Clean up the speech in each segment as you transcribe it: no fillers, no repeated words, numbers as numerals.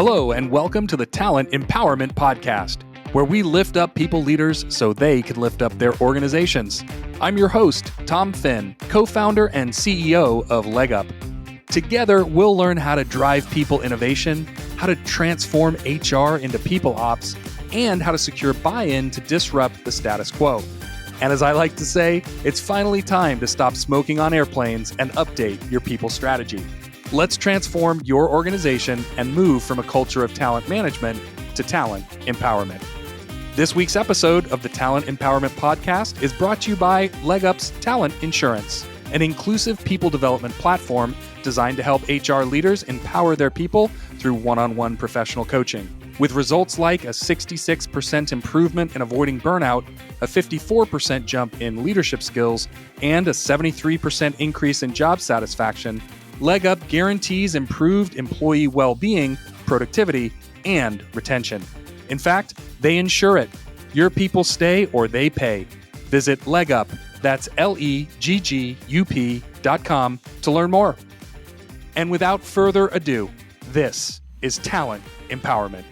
Hello, and welcome to the Talent Empowerment Podcast, where we lift up people leaders so they can lift up their organizations. I'm your host, Tom Finn, co-founder and CEO of LeggUP. Together, we'll learn how to drive people innovation, how to transform HR into people ops, and how to secure buy-in to disrupt the status quo. And as I like to say, it's finally time to stop smoking on airplanes and update your people strategy. Let's transform your organization and move from a culture of talent management to talent empowerment. This week's episode of the Talent Empowerment Podcast is brought to you by LeggUP's Talent Insurance, an inclusive people development platform designed to help HR leaders empower their people through one-on-one professional coaching. With results like a 66% improvement in avoiding burnout, a 54% jump in leadership skills, and a 73% increase in job satisfaction, LeggUP guarantees improved employee well-being, productivity, and retention. In fact, they insure it. Your people stay or they pay. Visit LeggUP, that's LeggUP.com to learn more. And without further ado, this is Talent Empowerment.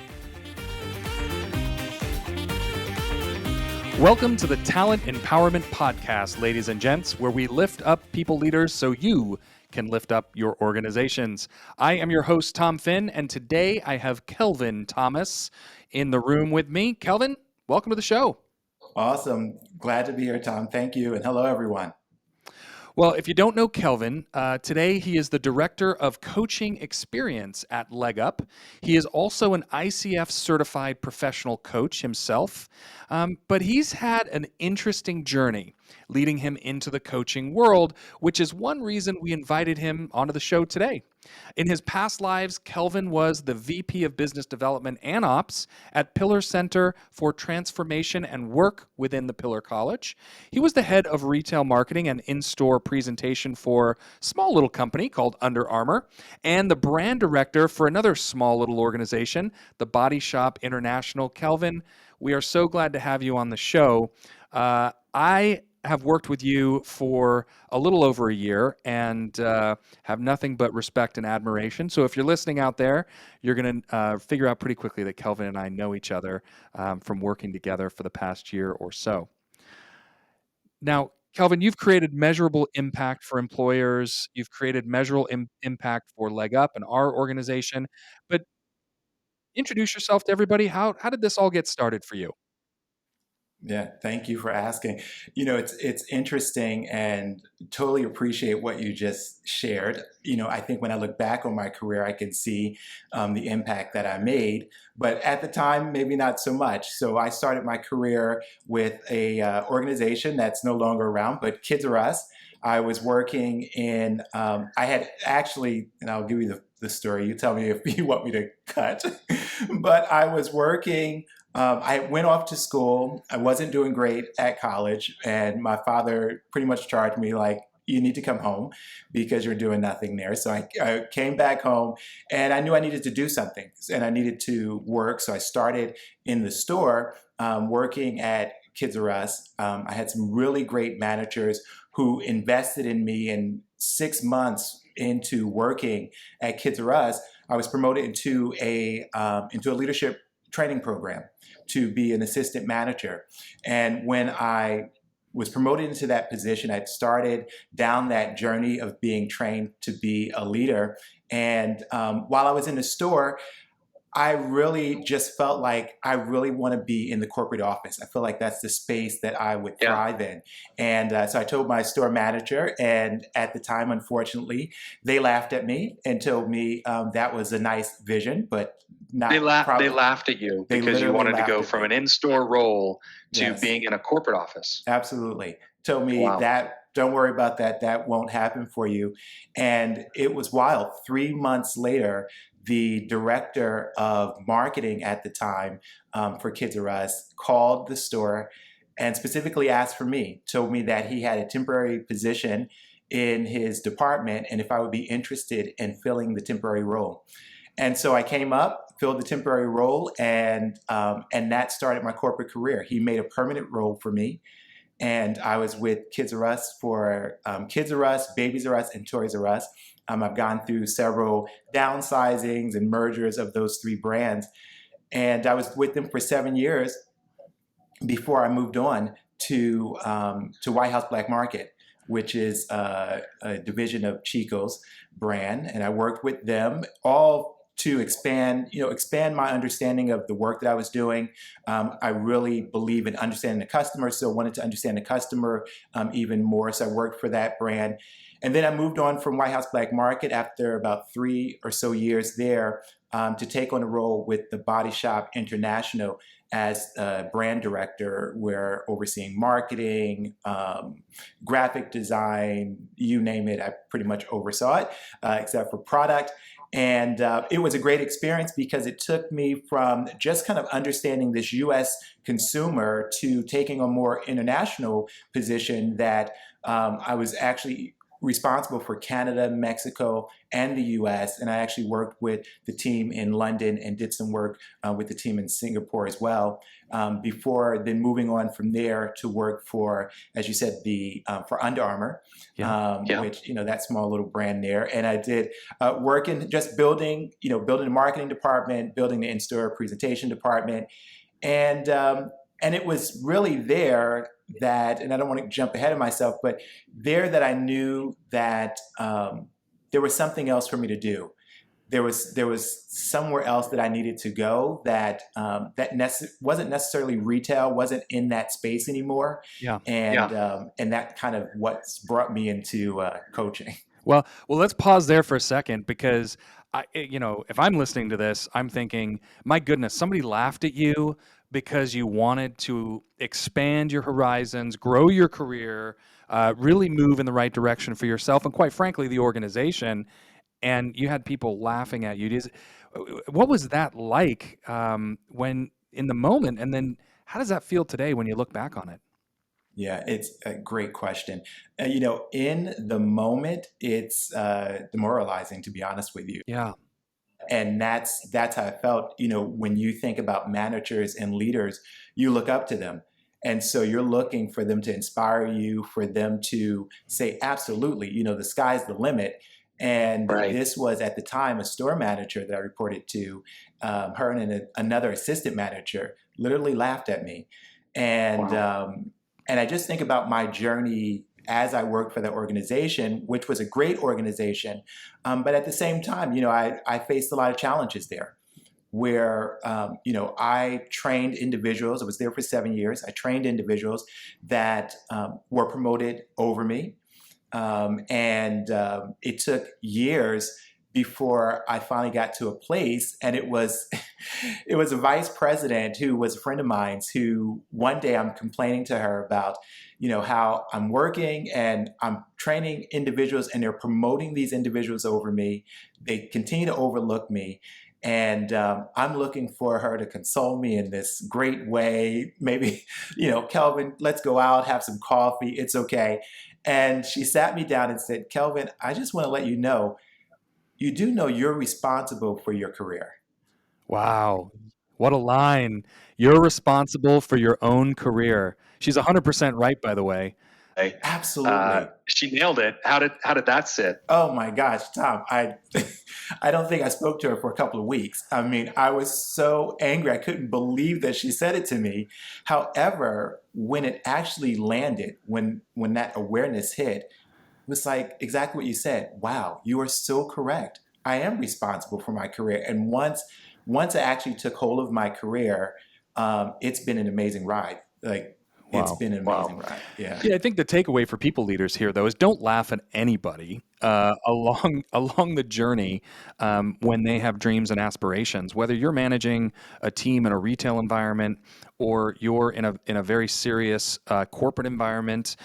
Welcome to the Talent Empowerment Podcast, ladies and gents, where we lift up people leaders so you can lift up your organizations. I am your host, Tom Finn, and today I have Kelvin Thomas in the room with me. Kelvin, welcome to the show. Awesome. Glad to be here, Tom. Thank you. And hello, everyone. Well, if you don't know Kelvin, today he is the Director of Coaching Experience at LeggUP. He is also an ICF certified professional coach himself, but he's had an interesting journey leading him into the coaching world, which is one reason we invited him onto the show today. In his past lives, Kelvin was the VP of Business Development and Ops at Pillar Center for Transformation and Work within the Pillar College. He was the head of retail marketing and in-store presentation for a small little company called Under Armour, and the brand director for another small little organization, the Body Shop International. Kelvin, we are so glad to have you on the show. I have worked with you for a little over a year and have nothing but respect and admiration. So if you're listening out there, you're going to figure out pretty quickly that Kelvin and I know each other from working together for the past year or so. Now, Kelvin, you've created measurable impact for employers. You've created measurable impact for LeggUP and our organization. But introduce yourself to everybody. How did this all get started for you? Yeah, thank you for asking. It's interesting and totally appreciate what you just shared. I think when I look back on my career, I can see the impact that I made, but at the time, maybe not so much. So I started my career with a organization that's no longer around, but Kids R Us. I was working in, I had actually, and I'll give you the story. You tell me if you want me to cut, but I was working. I went off to school. I wasn't doing great at college, and my father pretty much charged me like, you need to come home because you're doing nothing there. So I came back home, and I knew I needed to do something, and I needed to work. So I started in the store working at Kids R Us. I had some really great managers who invested in me, and 6 months into working at Kids R Us, I was promoted into a leadership training program to be an assistant manager. And when I was promoted into that position, I started down that journey of being trained to be a leader. And while I was in the store, I really just felt like I really want to be in the corporate office. I feel like that's the space that I would thrive in. And so I told my store manager, and at the time, unfortunately, they laughed at me and told me that was a nice vision, but not They laughed at you because you wanted to go from an in-store role to being in a corporate office. Absolutely. Told me that, don't worry about that. That won't happen for you. And it was wild. 3 months later, the director of marketing at the time for Kids R Us called the store and specifically asked for me, told me that he had a temporary position in his department and if I would be interested in filling the temporary role. And so I came up, filled the temporary role, and that started my corporate career. He made a permanent role for me. and I was with Kids R Us for Kids R Us, Babies R Us, and Toys R Us. I've gone through several downsizings and mergers of those three brands, and I was with them for 7 years before I moved on to White House Black Market, which is a division of Chico's brand, and I worked with them all to expand my understanding of the work that I was doing. I really believe in understanding the customer, so I wanted to understand the customer even more. So I worked for that brand. And then I moved on from White House Black Market after about 3 or so years there to take on a role with the Body Shop International as a brand director, where overseeing marketing, graphic design, you name it, I pretty much oversaw it, except for product. And it was a great experience because it took me from just kind of understanding this US consumer to taking a more international position that I was actually responsible for Canada, Mexico, and the US. And I actually worked with the team in London and did some work with the team in Singapore as well, before then moving on from there to work for, as you said, the for Under Armour, which, that small little brand there. And I did work in just building the marketing department, building the in-store presentation department. And it was really there that, and I don't want to jump ahead of myself, but there that I knew that there was something else for me to do. There was somewhere else that I needed to go that wasn't necessarily retail, wasn't in that space anymore, Yeah. and that kind of what's brought me into coaching. Well, let's pause there for a second because if I'm listening to this, I'm thinking, my goodness, somebody laughed at you because you wanted to expand your horizons, grow your career, really move in the right direction for yourself and, quite frankly, the organization. And you had people laughing at you. What was that like when in the moment? And then how does that feel today when you look back on it? Yeah, it's a great question. In the moment, it's demoralizing, to be honest with you. Yeah. And that's how I felt. When you think about managers and leaders, you look up to them. And so you're looking for them to inspire you, for them to say, absolutely, the sky's the limit. And this was at the time a store manager that I reported to. Her and another assistant manager literally laughed at me. And and I just think about my journey as I worked for that organization, which was a great organization. But at the same time, I faced a lot of challenges there where, I trained individuals. I was there for 7 years. I trained individuals that were promoted over me. And it took years before I finally got to a place, and it was it was a vice president who was a friend of mine, who one day I'm complaining to her about how I'm working and I'm training individuals and they're promoting these individuals over me. They continue to overlook me. And I'm looking for her to console me in this great way. Maybe, Kelvin, let's go out, have some coffee. It's okay. And she sat me down and said, Kelvin, I just want to let you do know you're responsible for your career. Wow. What a line. You're responsible for your own career. She's 100% right, by the way. Absolutely. She nailed it. How did that sit? Oh my gosh, Tom, I I don't think I spoke to her for a couple of weeks. I mean, I was so angry. I couldn't believe that she said it to me. However, when it actually landed, when that awareness hit, it was like exactly what you said. Wow, you are so correct. I am responsible for my career. And once I actually took hold of my career, it's been an amazing ride. Like, it's Wow. been an amazing ride. Yeah. Yeah, I think the takeaway for people leaders here, though, is don't laugh at anybody along the journey when they have dreams and aspirations. Whether you're managing a team in a retail environment or you're in a very serious corporate environment,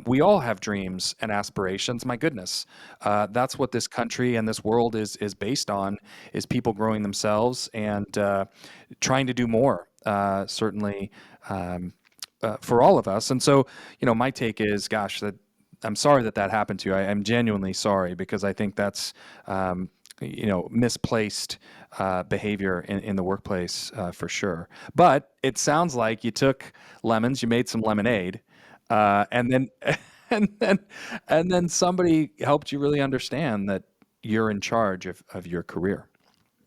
we all have dreams and aspirations. My goodness, that's what this country and this world is based on: is people growing themselves and trying to do more. Certainly. For all of us. And so, my take is, gosh, that I'm sorry that happened to you. I'm genuinely sorry because I think that's, misplaced behavior in the workplace for sure. But it sounds like you took lemons, you made some lemonade, And then and then and then somebody helped you really understand that you're in charge of your career.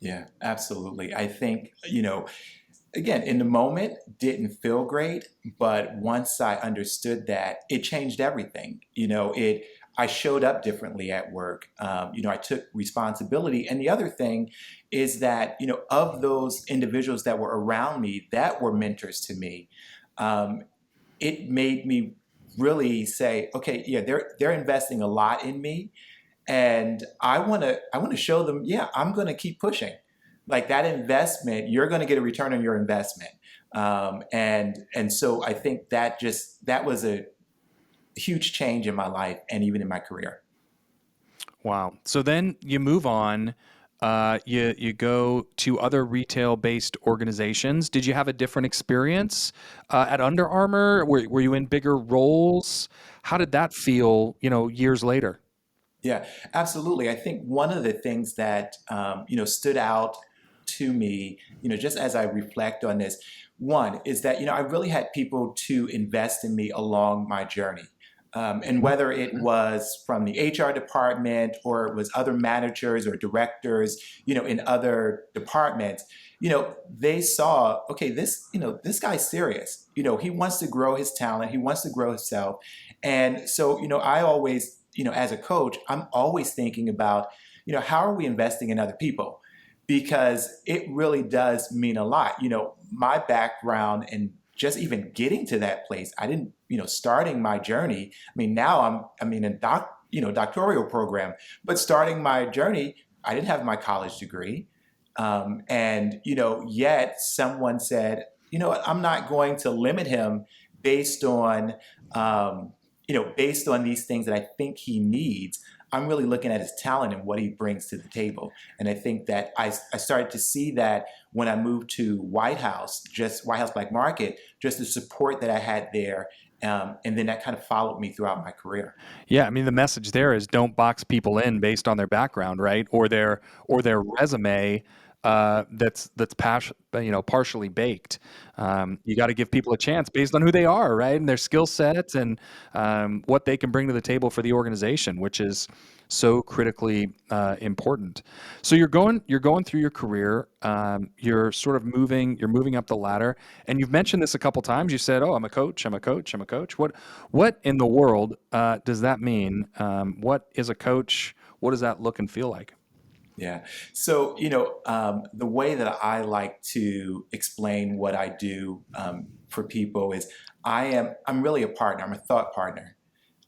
Yeah, absolutely. I think, again, in the moment, didn't feel great, but once I understood that, it changed everything. I showed up differently at work. I took responsibility. And the other thing is that, of those individuals that were around me that were mentors to me, um, it made me really say, okay, yeah, they're investing a lot in me, and I want to show them, yeah, I'm going to keep pushing. Like that investment, you're going to get a return on your investment. And so I think that was a huge change in my life and even in my career. Wow. So then you move on. You go to other retail based organizations. Did you have a different experience at Under Armour? Were you in bigger roles? How did that feel? Years later. Yeah, absolutely. I think one of the things that stood out to me, just as I reflect on this, one is that I really had people to invest in me along my journey. And whether it was from the HR department or it was other managers or directors, in other departments, they saw, okay, this guy's serious. He wants to grow his talent, he wants to grow himself. And so, I always, as a coach, I'm always thinking about, how are we investing in other people? Because it really does mean a lot. My background and just even getting to that place, I didn't, starting my journey. I mean, now I'm in a doctoral program, but starting my journey, I didn't have my college degree. And, yet someone said, what, I'm not going to limit him based on, based on these things that I think he needs. I'm really looking at his talent and what he brings to the table. And I think that I started to see that when I moved to White House Black Market, just the support that I had there. And then that kind of followed me throughout my career. Yeah, I mean the message there is don't box people in based on their background, right? Or their resume that's partially baked. You got to give people a chance based on who they are, right, and their skill sets and what they can bring to the table for the organization, which is so critically important. So you're going through your career. You're moving up the ladder, and you've mentioned this a couple times. You said, "Oh, I'm a coach. I'm a coach. I'm a coach." What in the world does that mean? What is a coach? What does that look and feel like? Yeah. So, the way that I like to explain what I do for people is I'm really a partner. I'm a thought partner.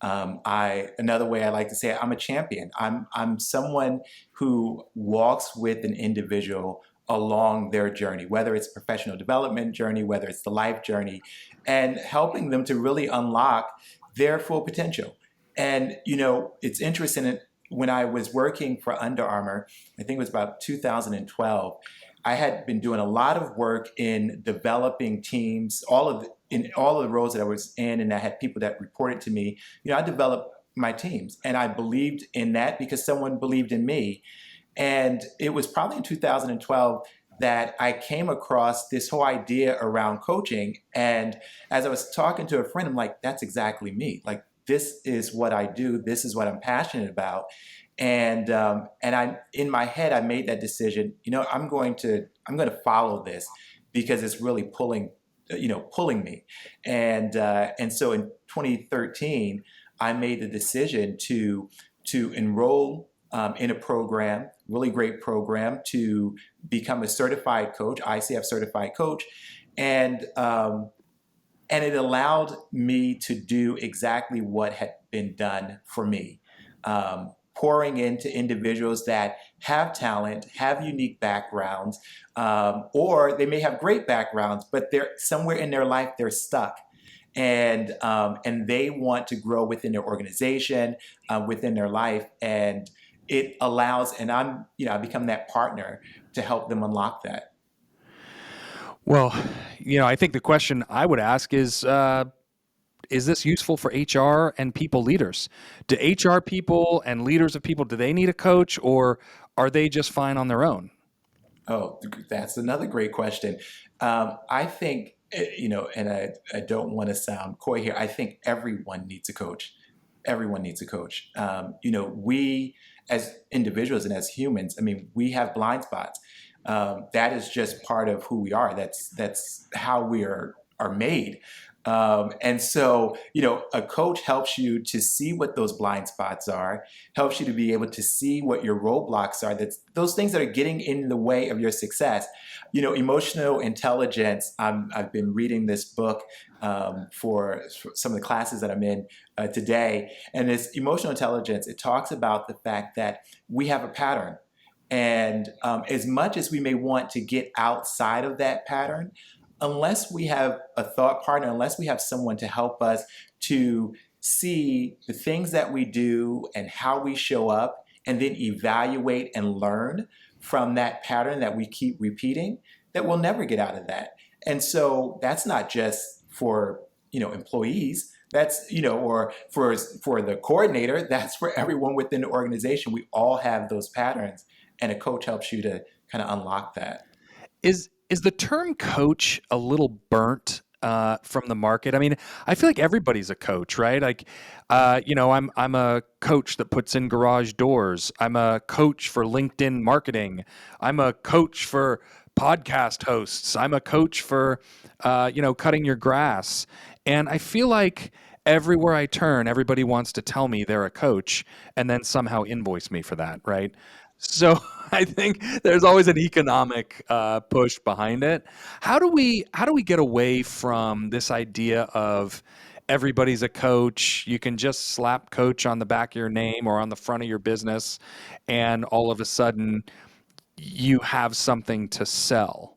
Another way I like to say it, I'm a champion. I'm someone who walks with an individual along their journey, whether it's a professional development journey, whether it's the life journey, and helping them to really unlock their full potential. And it's interesting. When I was working for Under Armour, I think it was about 2012. I had been doing a lot of work in developing teams, in all of the roles that I was in, and I had people that reported to me. I developed my teams, and I believed in that because someone believed in me. And it was probably in 2012 that I came across this whole idea around coaching. And as I was talking to a friend, I'm like, that's exactly me. Like, this is what I do. This is what I'm passionate about. And I, in my head, I made that decision. I'm going to follow this because it's really pulling me. And so in 2013, I made the decision to enroll in a program, really great program, to become a certified coach, ICF certified coach, and and it allowed me to do exactly what had been done for me. Pouring into individuals that have talent, have unique backgrounds, or they may have great backgrounds, but they're somewhere in their life they're stuck, and they want to grow within their organization, within their life, and it allows. And I become that partner to help them unlock that. Well, I think the question I would ask is this useful for HR and people leaders? Do HR people and leaders of people, do they need a coach, or are they just fine on their own? Oh, that's another great question. I think and I don't want to sound coy here. I think everyone needs a coach. Everyone needs a coach. We as individuals and as humans, I mean, we have blind spots. That is just part of who we are. That's how we are made. And so, a coach helps you to see what those blind spots are, helps you to be able to see what your roadblocks are. That's those things that are getting in the way of your success. Emotional intelligence. I've been reading this book for some of the classes that I'm in today, and this emotional intelligence. It talks about the fact that we have a pattern. And as much as we may want to get outside of that pattern, unless we have a thought partner, unless we have someone to help us to see the things that we do and how we show up, and then evaluate and learn from that pattern that we keep repeating, that we'll never get out of that. And so that's not just for employees. That's or for the coordinator. That's for everyone within the organization. We all have those patterns, and a coach helps you to kind of unlock that. Is the term coach a little burnt from the market? I mean, I feel like everybody's a coach, right? Like, I'm a coach that puts in garage doors. I'm a coach for LinkedIn marketing. I'm a coach for podcast hosts. I'm a coach for, cutting your grass. And I feel like everywhere I turn, everybody wants to tell me they're a coach and then somehow invoice me for that, right? So I think there's always an economic push behind it. How do we get away from this idea of everybody's a coach? You can just slap coach on the back of your name or on the front of your business, and all of a sudden you have something to sell.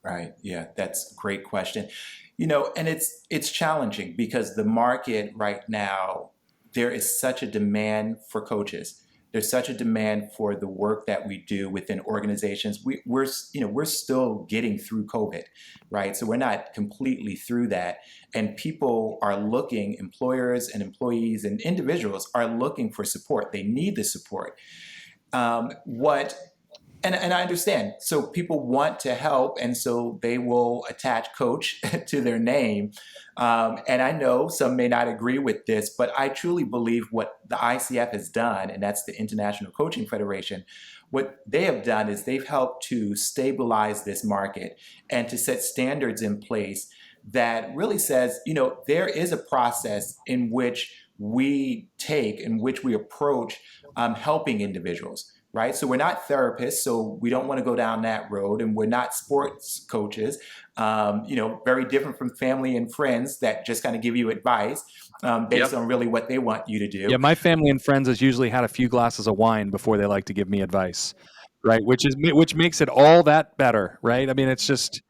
Right. Yeah, that's a great question. And it's challenging because the market right now, there is such a demand for coaches. There's such a demand for the work that we do within organizations. We're still getting through COVID, right? So we're not completely through that, and people are looking. Employers and employees and individuals are looking for support. They need the support. What and I understand. So people want to help, and so they will attach coach to their name. And I know some may not agree with this, but I truly believe what the ICF has done, and that's the International Coaching Federation, what they have done is they've helped to stabilize this market and to set standards in place that really says, there is a process in which we take, in which we approach helping individuals. Right. So we're not therapists, so we don't want to go down that road. And we're not sports coaches, very different from family and friends that just kind of give you advice based on really what they want you to do. Yeah, my family and friends has usually had a few glasses of wine before they like to give me advice, right? Which makes it all that better, right? I mean, it's just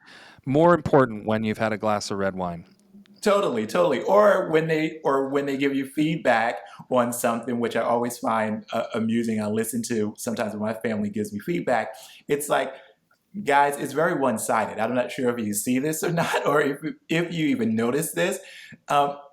more important when you've had a glass of red wine. Totally, totally. Or when they give you feedback on something, which I always find amusing. I listen to sometimes when my family gives me feedback. It's like, guys, it's very one-sided. I'm not sure if you see this or not, or if you even notice this.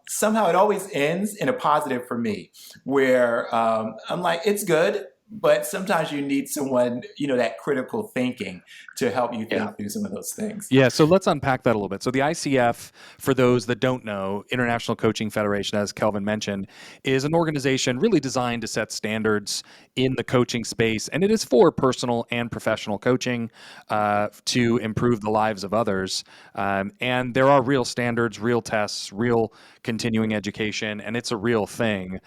Somehow it always ends in a positive for me, where I'm like, it's good. But sometimes you need someone, that critical thinking to help you think through some of those things. Yeah, so let's unpack that a little bit. So the ICF, for those that don't know, International Coaching Federation, as Kelvin mentioned, is an organization really designed to set standards in the coaching space, and it is for personal and professional coaching to improve the lives of others. And there are real standards, real tests, real continuing education, and it's a real thing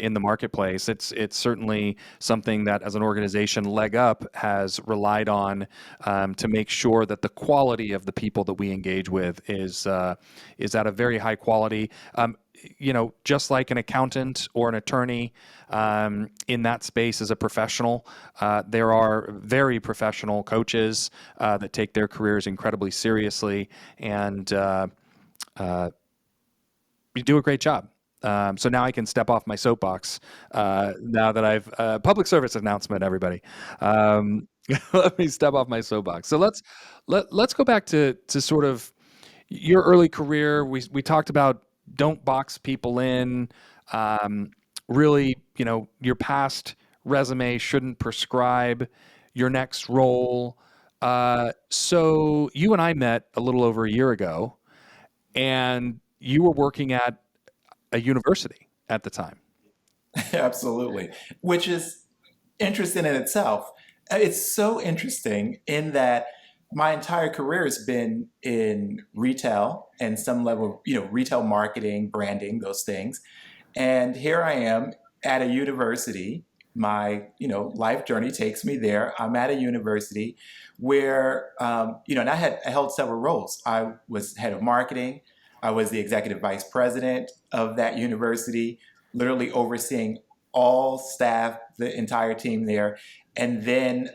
in the marketplace. It's certainly something that, as an organization, LeggUP has relied on to make sure that the quality of the people that we engage with is at a very high quality. Just like an accountant or an attorney in that space as a professional, there are very professional coaches that take their careers incredibly seriously, and you do a great job. So now I can step off my soapbox. Now that I've public service announcement, everybody. Let me step off my soapbox. So let's go back to sort of your early career. We talked about don't box people in. Really, your past resume shouldn't prescribe your next role. So you and I met a little over a year ago. and you were working at a university at the time. Absolutely. Which is interesting in itself. It's so interesting in that my entire career has been in retail and some level, retail marketing, branding, those things. And here I am at a university. My, life journey takes me there. I'm at a university where, and I held several roles. I was head of marketing. I was the executive vice president of that university, literally overseeing all staff, the entire team there. And then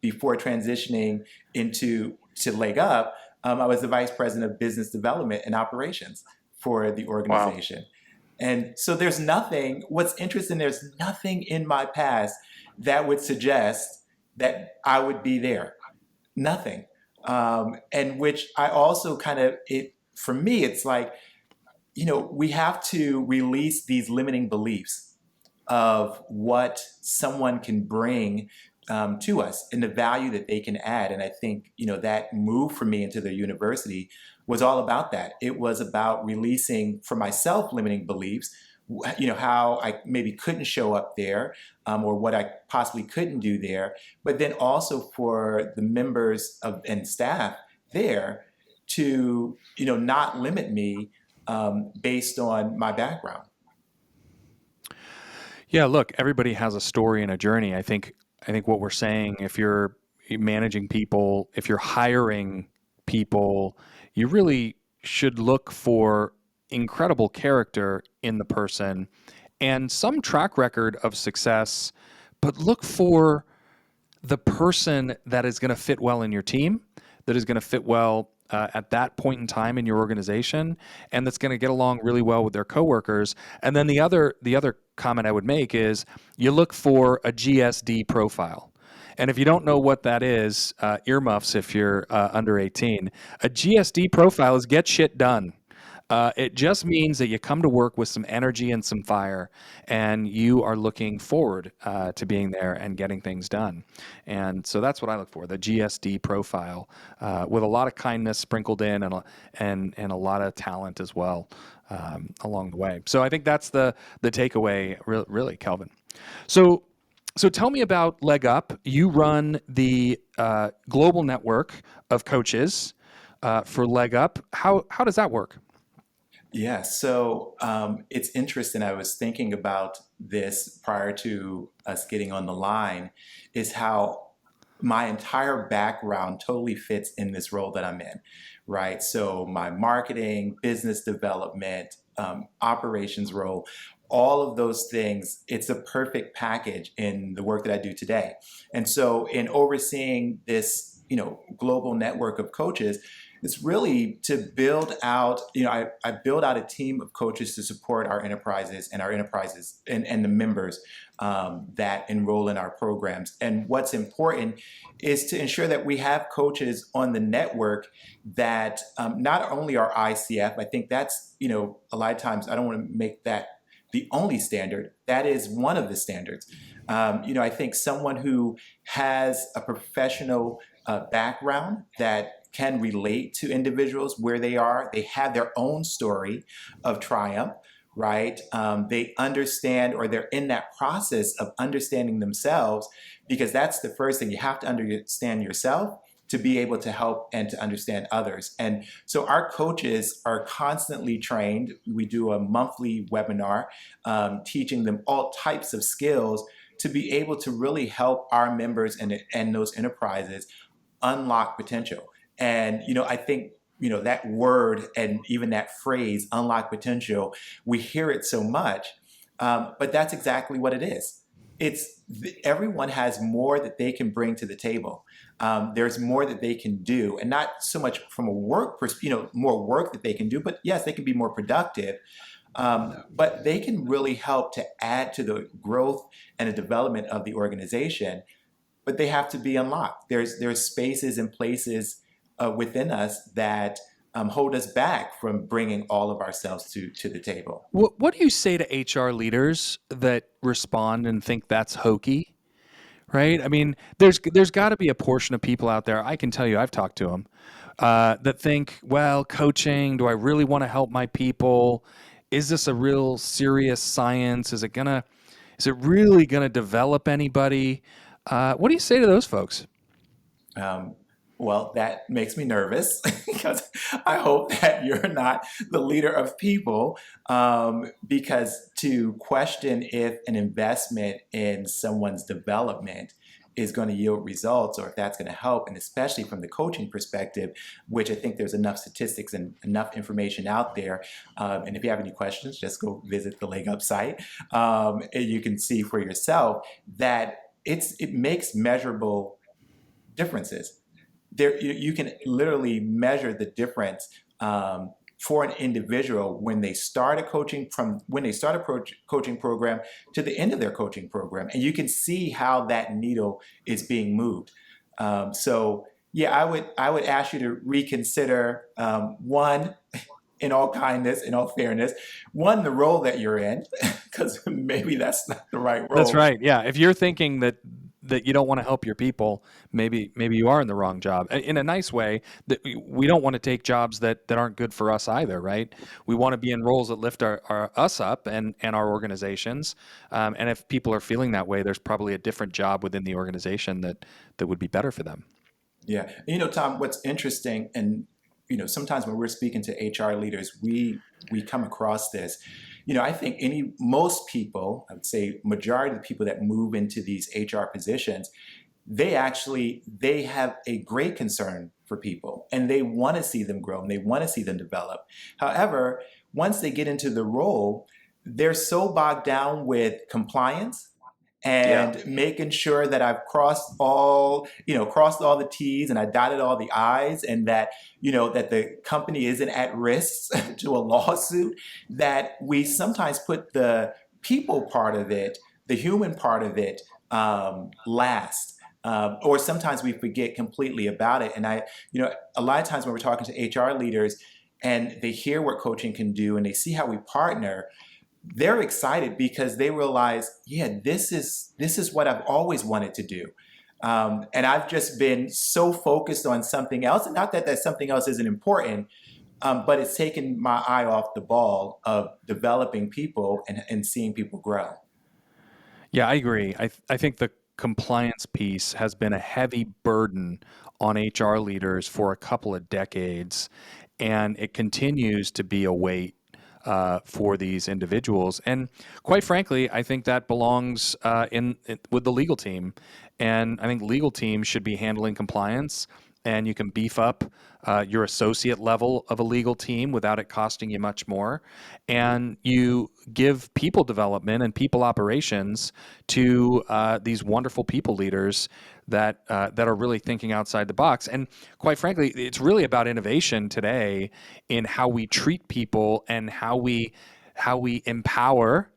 before transitioning to LeggUP, I was the vice president of business development and operations for the Wow. organization. And so what's interesting, there's nothing in my past that would suggest that I would be there. Nothing. And which I also for me, it's like, we have to release these limiting beliefs of what someone can bring to us and the value that they can add. And I think, that move for me into the university was all about that. It was about releasing for myself limiting beliefs, how I maybe couldn't show up there, or what I possibly couldn't do there, but then also for the members and staff there to, not limit me based on my background. Yeah, look, everybody has a story and a journey. I think what we're saying, if you're managing people, if you're hiring people, you really should look for incredible character in the person and some track record of success, but look for the person that is going to fit well in your team, that is going to fit well at that point in time in your organization, and that's going to get along really well with their coworkers. And then the other comment I would make is you look for a GSD profile. And if you don't know what that is, earmuffs if you're under 18. A GSD profile is get shit done. It just means that you come to work with some energy and some fire, and you are looking forward to being there and getting things done. And so that's what I look for, the GSD profile, with a lot of kindness sprinkled in and a lot of talent as well along the way. So I think that's the takeaway, really, Kelvin. So so tell me about LeggUP. You run the global network of coaches for LeggUP. How does that work? Yeah, so it's interesting. I was thinking about this prior to us getting on the line, is how my entire background totally fits in this role that I'm in, right? So my marketing, business development, operations role, all of those things, it's a perfect package in the work that I do today. And so in overseeing this, global network of coaches, it's really to build out, I build out a team of coaches to support our enterprises and the members that enroll in our programs. And what's important is to ensure that we have coaches on the network that not only are ICF. I think that's, a lot of times I don't want to make that the only standard. That is one of the standards. I think someone who has a professional background that can relate to individuals where they are. They have their own story of triumph, right? They understand, or they're in that process of understanding themselves, because that's the first thing. You have to understand yourself to be able to help and to understand others. And so our coaches are constantly trained. We do a monthly webinar teaching them all types of skills to be able to really help our members and those enterprises unlock potential. And, I think, that word and even that phrase, unlock potential, we hear it so much, but that's exactly what it is. Everyone has more that they can bring to the table. There's more that they can do, and not so much from a work, more work that they can do, but yes, they can be more productive. But they can really help to add to the growth and the development of the organization, but they have to be unlocked. There's spaces and places within us that hold us back from bringing all of ourselves to the table. What do you say to HR leaders that respond and think that's hokey? right? I mean, there's got to be a portion of people out there. I can tell you, I've talked to them that think, well, coaching. Do I really want to help my people? Is this a real serious science? Is it really gonna develop anybody? What do you say to those folks? Um, well, that makes me nervous because I hope that you're not the leader of people. Because to question if an investment in someone's development is going to yield results or if that's going to help, and especially from the coaching perspective, which I think there's enough statistics and enough information out there. And if you have any questions, just go visit the LeggUP site. And you can see for yourself that it makes measurable differences. There, you can literally measure the difference for an individual when they start a coaching program to the end of their coaching program, and you can see how that needle is being moved. So, yeah, I would ask you to reconsider one. In all kindness, in all fairness, one, the role that you're in, because maybe that's not the right That's role. right. Yeah. If you're thinking that you don't want to help your people, maybe you are in the wrong job. In a nice way, that we don't want to take jobs that aren't good for us either, right? We want to be in roles that lift us up and our organizations. And if people are feeling that way, there's probably a different job within the organization that would be better for them. Yeah. Tom, what's interesting, and sometimes when we're speaking to HR leaders, we come across this. I think most people, I would say majority of the people that move into these HR positions, they have a great concern for people and they want to see them grow and they want to see them develop. However, once they get into the role, they're so bogged down with compliance Yeah. and making sure that I've crossed all the T's and I dotted all the I's, and that that the company isn't at risk to a lawsuit, that we sometimes put the people part of it, the human part of it, last. Or sometimes we forget completely about it. And a lot of times when we're talking to HR leaders and they hear what coaching can do and they see how we partner, they're excited because they realize, yeah, this is what I've always wanted to do. And I've just been so focused on something else, and not that that something else isn't important, but it's taken my eye off the ball of developing people and seeing people grow. Yeah, I agree. I think the compliance piece has been a heavy burden on HR leaders for a couple of decades, and it continues to be a weight for these individuals. And quite frankly, I think that belongs with the legal team. And I think legal teams should be handling compliance, and you can beef up your associate level of a legal team without it costing you much more. And you give people development and people operations to these wonderful people leaders that are really thinking outside the box. And quite frankly, it's really about innovation today in how we treat people and how we empower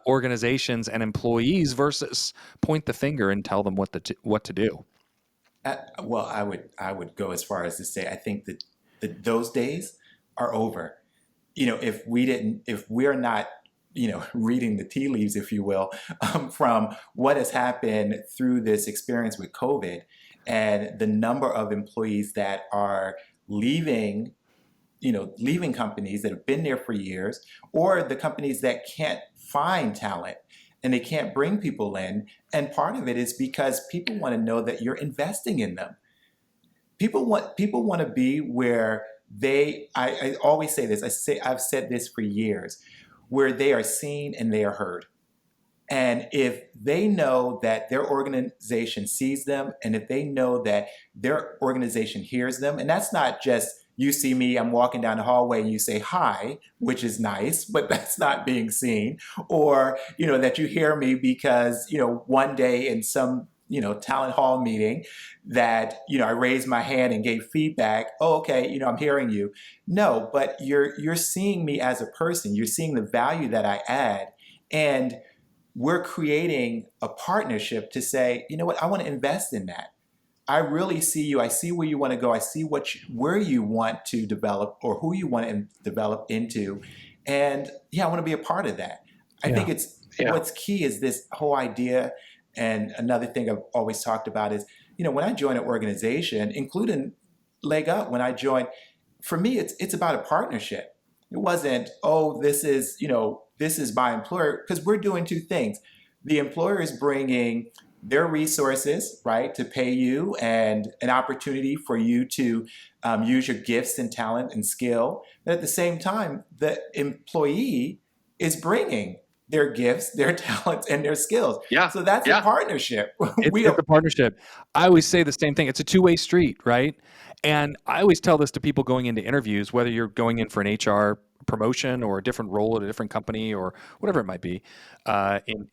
organizations and employees versus point the finger and tell them what to do. Well, I would go as far as to say I think that those days are over. If we're not, reading the tea leaves, if you will, from what has happened through this experience with COVID and the number of employees that are leaving, leaving companies that have been there for years, or the companies that can't find talent and they can't bring people in. And part of it is because people want to know that you're investing in them. People want to be where I always say this. I've said this for years, where they are seen and they are heard. And if they know that their organization sees them, and if they know that their organization hears them, and that's not just you see me, I'm walking down the hallway and you say hi, which is nice, but that's not being seen. Or, that you hear me because, one day in some, talent hall meeting that, I raised my hand and gave feedback. Oh, okay, I'm hearing you. No, but you're seeing me as a person. You're seeing the value that I add. And we're creating a partnership to say, you know what, I want to invest in that. I really see you. I see where you want to go. I see where you want to develop or who you want to develop into. And yeah, I want to be a part of that. I think Yeah. it's Yeah. what's key is this whole idea. And another thing I've always talked about is, when I join an organization, including LeggUP, when I joined, for me, it's about a partnership. It wasn't, oh, this is my employer, because we're doing two things. The employer is bringing their resources, right, to pay you and an opportunity for you to use your gifts and talent and skill. But at the same time, the employee is bringing their gifts, their talents, and their skills. Yeah. So that's a Yeah. partnership. It's a partnership. I always say the same thing. It's a two-way street, right? And I always tell this to people going into interviews, whether you're going in for an HR promotion or a different role at a different company or whatever it might be,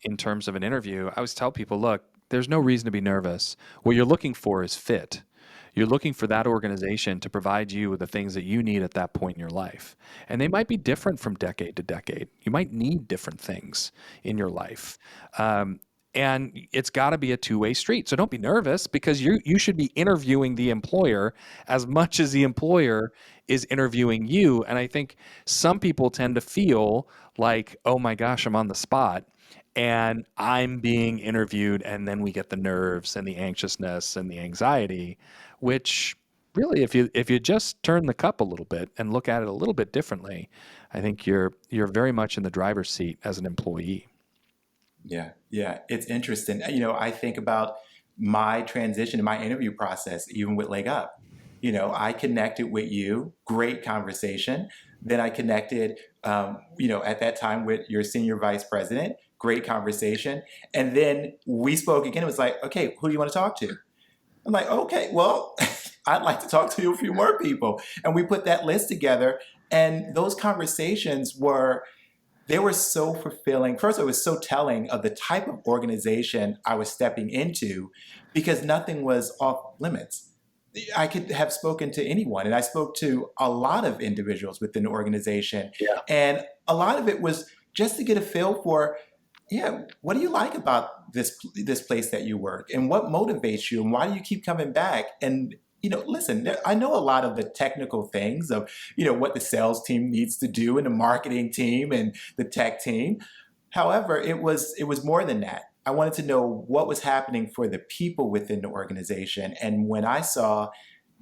in terms of an interview. I always tell people, look, there's no reason to be nervous. What you're looking for is fit. You're looking for that organization to provide you with the things that you need at that point in your life. And they might be different from decade to decade. You might need different things in your life. And it's got to be a two-way street. So don't be nervous, because you should be interviewing the employer as much as the employer is interviewing you. And I think some people tend to feel like, oh my gosh, I'm on the spot and I'm being interviewed, and then we get the nerves and the anxiousness and the anxiety, which really, if you just turn the cup a little bit and look at it a little bit differently, I think you're very much in the driver's seat as an employee. Yeah, yeah, it's interesting. I think about my transition in my interview process, even with LeggUP. I connected with you, great conversation. Then I connected, at that time with your senior vice president, great conversation. And then we spoke again. It was like, okay, who do you want to talk to? I'm like, okay, well, I'd like to talk to a few more people. And we put that list together. And those conversations they were so fulfilling. First, it was so telling of the type of organization I was stepping into, because nothing was off limits. I could have spoken to anyone, and I spoke to a lot of individuals within the organization. Yeah. And a lot of it was just to get a feel for, yeah, what do you like about this place that you work, and what motivates you, and why do you keep coming back? And listen, I know a lot of the technical things of, what the sales team needs to do and the marketing team and the tech team. However, it was more than that. I wanted to know what was happening for the people within the organization. And when I saw,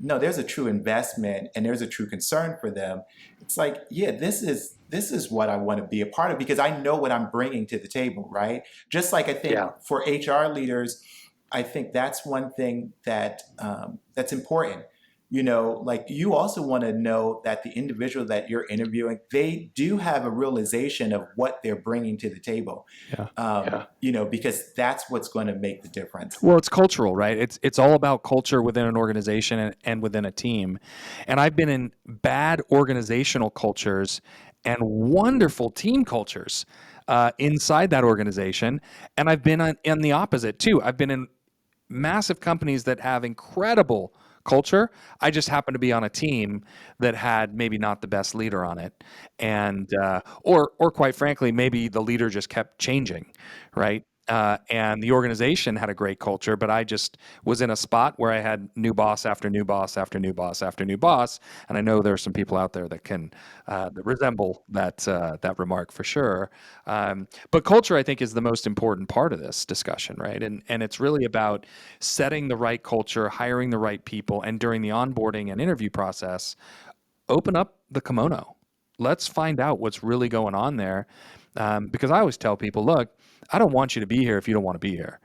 no, there's a true investment and there's a true concern for them, it's like, yeah, this is what I want to be a part of, because I know what I'm bringing to the table, right? Just like I think for HR leaders, I think that's one thing that's important. Like, you also want to know that the individual that you're interviewing, they do have a realization of what they're bringing to the table. Because that's what's going to make the difference. Well, it's cultural, right? It's all about culture within an organization and within a team. And I've been in bad organizational cultures and wonderful team cultures inside that organization. And I've been in the opposite too. I've been in massive companies that have incredible culture. I just happened to be on a team that had maybe not the best leader on it, and or quite frankly, maybe the leader just kept changing, right? And the organization had a great culture, but I just was in a spot where I had new boss after new boss after new boss after new boss, and I know there are some people out there that can that resemble that remark for sure. But culture, I think, is the most important part of this discussion, right? And it's really about setting the right culture, hiring the right people, and during the onboarding and interview process, open up the kimono. Let's find out what's really going on there. Because I always tell people, look, I don't want you to be here if you don't want to be here.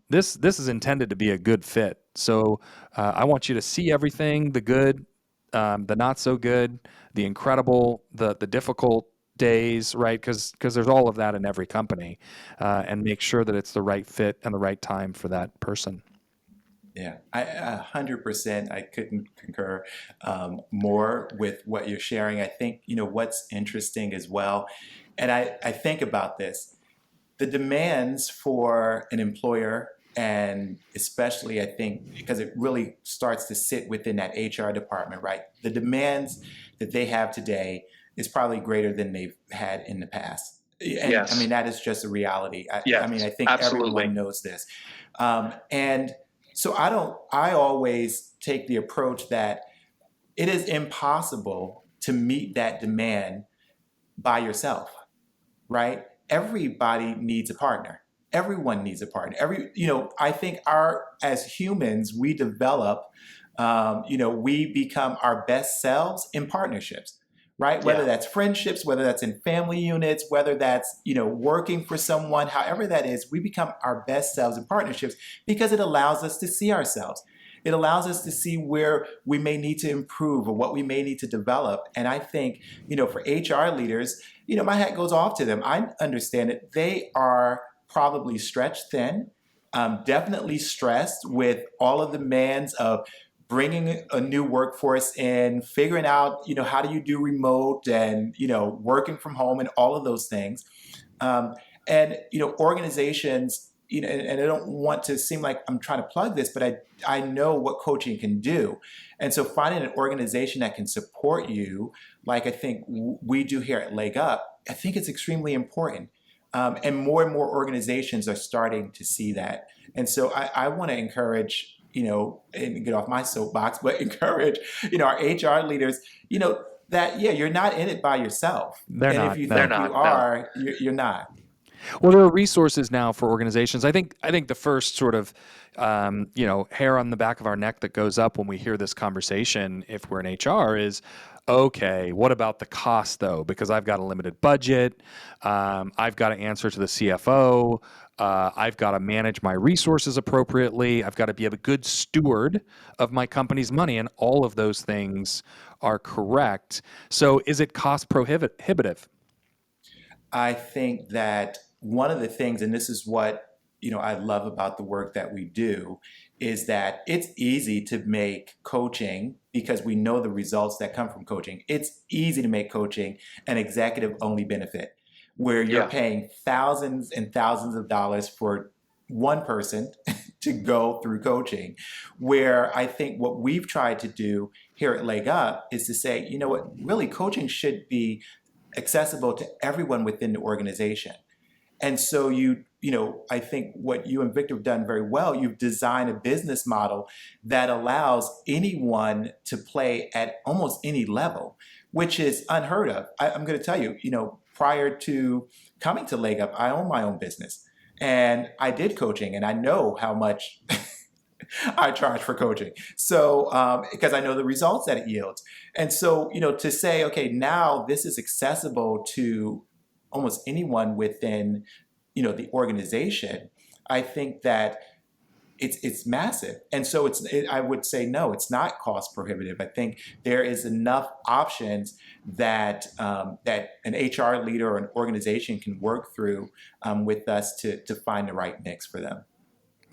This is intended to be a good fit. So I want you to see everything, the good, the not so good, the incredible, the difficult days, right? Because there's all of that in every company, and make sure that it's the right fit and the right time for that person. Yeah, 100%. I couldn't concur more with what you're sharing. I think, what's interesting as well, and I think about this, the demands for an employer, and especially I think because it really starts to sit within that HR department, right? The demands that they have today is probably greater than they've had in the past. And Yes. I mean, that is just a reality. Yes, I mean, I think absolutely. everyone knows this. And so I always take the approach that it is impossible to meet that demand by yourself, right? Everybody needs a partner. everyone needs a partner. I think as humans, we develop, we become our best selves in partnerships, right? Whether Yeah. that's friendships, whether that's in family units, whether that's, working for someone, however that is, we become our best selves in partnerships because it allows us to see ourselves. It allows us to see where we may need to improve or what we may need to develop. And I think, for HR leaders, my hat goes off to them. I understand it. They are probably stretched thin, definitely stressed with all of the demands of bringing a new workforce in, figuring out, how do you do remote and, working from home and all of those things. Um, and organizations, and I don't want to seem like I'm trying to plug this, but I know what coaching can do. And so finding an organization that can support you, like I think we do here at LeggUP, I think it's extremely important. And more organizations are starting to see that. And so I want to encourage, and get off my soapbox, but encourage, our HR leaders, that, yeah, you're not in it by yourself. They're And if not. you No. think you are, you're not. Well, there are resources now for organizations. I think the first sort of hair on the back of our neck that goes up when we hear this conversation, if we're in HR, is okay. What about the cost though? Because I've got a limited budget. I've got to answer to the CFO. I've got to manage my resources appropriately. I've got to be a good steward of my company's money, and all of those things are correct. So, is it cost prohibitive? I think that one of the things, and this is what I love about the work that we do, is that it's easy to make coaching because we know the results that come from coaching. It's easy to make coaching an executive only benefit where you're Yeah. paying thousands and thousands of dollars for one person to go through coaching. Where I think what we've tried to do here at LeggUP is to say, you know what, really coaching should be accessible to everyone within the organization. And so I think what you and Victor have done very well, you've designed a business model that allows anyone to play at almost any level, which is unheard of. I'm going to tell you, prior to coming to LeggUP, I own my own business and I did coaching and I know how much I charge for coaching. So, because I know the results that it yields. And so, to say, okay, now this is accessible to almost anyone within, the organization, I think that it's massive. And so I would say, no, it's not cost prohibitive. I think there is enough options that that an HR leader or an organization can work through with us to find the right mix for them.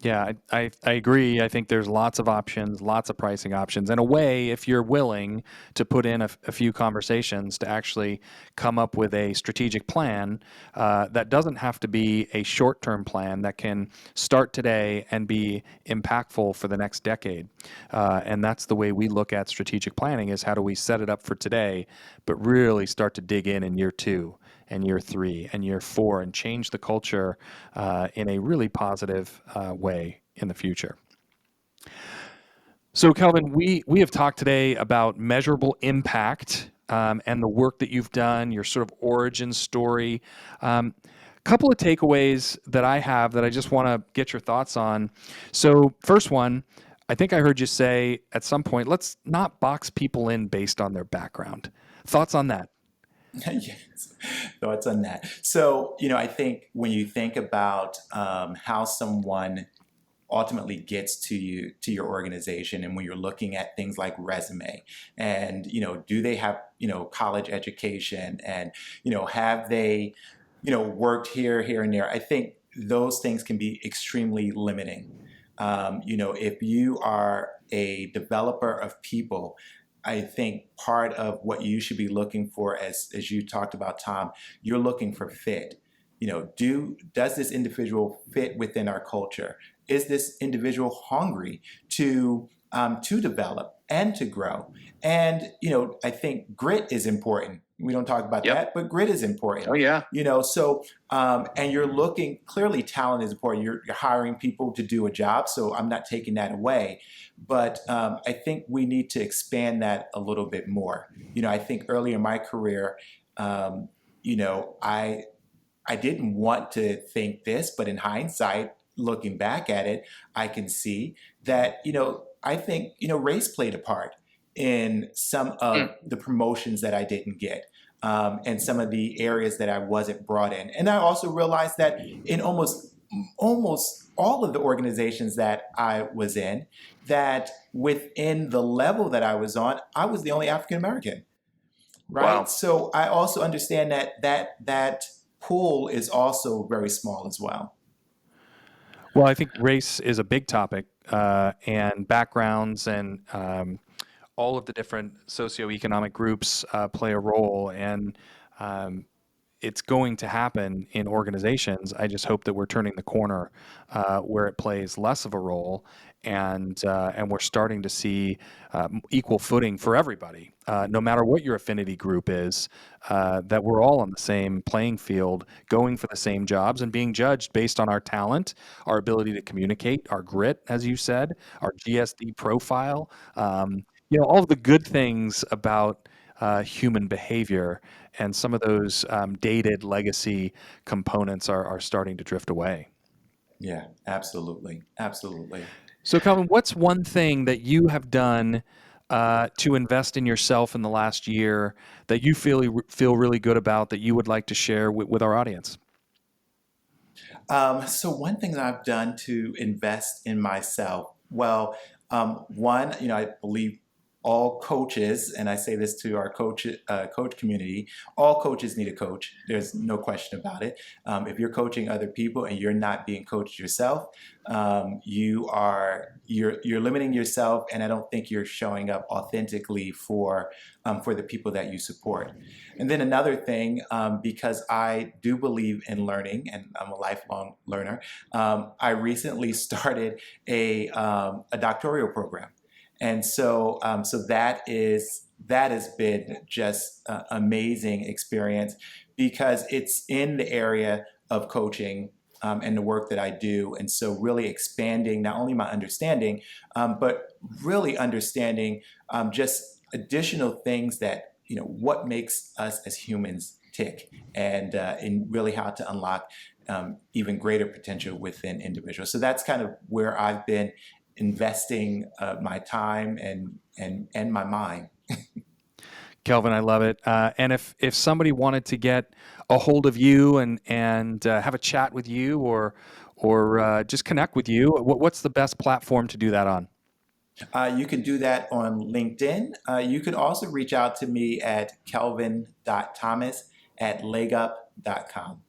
Yeah, I agree. I think there's lots of options, lots of pricing options, and a way, if you're willing to put in a few conversations to actually come up with a strategic plan that doesn't have to be a short-term plan that can start today and be impactful for the next decade. And that's the way we look at strategic planning: is how do we set it up for today, but really start to dig in year 2 and year 3 and year 4 and change the culture in a really positive way in the future. So, Kelvin, we have talked today about measurable impact and the work that you've done, your sort of origin story. Couple of takeaways that I have that I just want to get your thoughts on. So, first one, I think I heard you say at some point, let's not box people in based on their background. Thoughts on that? Yes, thoughts on that. So, I think when you think about how someone ultimately gets to your organization, and when you're looking at things like resume, and do they have college education, and have they worked here and there, I think those things can be extremely limiting. If you are a developer of people, I think part of what you should be looking for, as you talked about, Tom, you're looking for fit. Does this individual fit within our culture? Is this individual hungry to develop and to grow? And I think grit is important. We don't talk about Yep. that, but grit is important. Oh yeah. So and you're looking, clearly talent is important. You're hiring people to do a job, so I'm not taking that away. But I think we need to expand that a little bit more. I think early in my career, I I didn't want to think this, but in hindsight, looking back at it, I can see that, I think, race played a part in some of the promotions that I didn't get. And some of the areas that I wasn't brought in. And I also realized that in almost all of the organizations that I was in, that within the level that I was on, I was the only African American, right? Wow. So I also understand that pool is also very small as well. Well, I think race is a big topic, and backgrounds and all of the different socioeconomic groups play a role, and it's going to happen in organizations. I just hope that we're turning the corner where it plays less of a role, and we're starting to see equal footing for everybody, no matter what your affinity group is. That we're all on the same playing field, going for the same jobs, and being judged based on our talent, our ability to communicate, our grit, as you said, our GSD profile. All of the good things about human behavior, and some of those dated legacy components are starting to drift away. Yeah, absolutely. Absolutely. So, Kelvin, what's one thing that you have done to invest in yourself in the last year that you feel really good about, that you would like to share with our audience? So one thing that I've done to invest in myself, well, one, I believe all coaches, and I say this to our coach community, all coaches need a coach. There's no question about it. If you're coaching other people and you're not being coached yourself, you're limiting yourself, and I don't think you're showing up authentically for the people that you support. And then another thing, because I do believe in learning, and I'm a lifelong learner, I recently started a doctoral program. And so that has been just an amazing experience, because it's in the area of coaching and the work that I do. And so really expanding not only my understanding, but really understanding just additional things that, what makes us as humans tick, and really how to unlock even greater potential within individuals. So that's kind of where I've been investing my time and my mind. Kelvin, I love it. And if somebody wanted to get a hold of you and have a chat with you, or just connect with you, what's the best platform to do that on? You can do that on LinkedIn. You can also reach out to me at kelvin.thomas@leggup.com.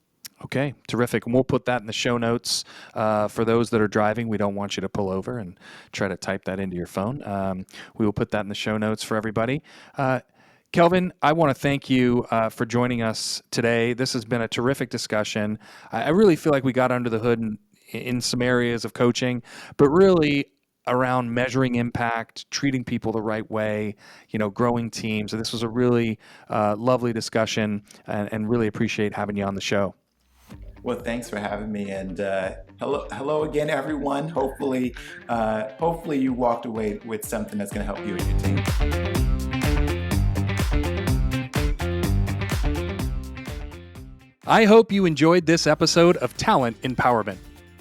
Okay, terrific. And we'll put that in the show notes for those that are driving. We don't want you to pull over and try to type that into your phone. We will put that in the show notes for everybody. Kelvin, I want to thank you for joining us today. This has been a terrific discussion. I really feel like we got under the hood in some areas of coaching, but really around measuring impact, treating people the right way, growing teams. So this was a really lovely discussion, and really appreciate having you on the show. Well, thanks for having me, and hello again, everyone. Hopefully you walked away with something that's going to help you and your team. I hope you enjoyed this episode of Talent Empowerment.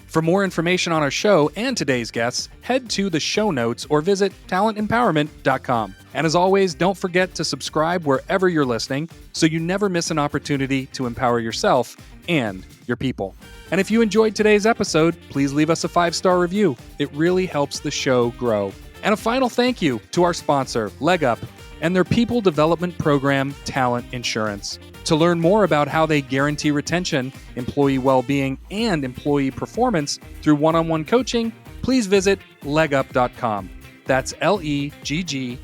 For more information on our show and today's guests, head to the show notes or visit talentempowerment.com. And as always, don't forget to subscribe wherever you're listening so you never miss an opportunity to empower yourself and your people. And if you enjoyed today's episode, please leave us a 5-star review. It really helps the show grow. And a final thank you to our sponsor, LeggUP, and their people development program, Talent Insurance. To learn more about how they guarantee retention, employee well-being, and employee performance through one-on-one coaching, please visit leggup.com. That's LEGGUP.com.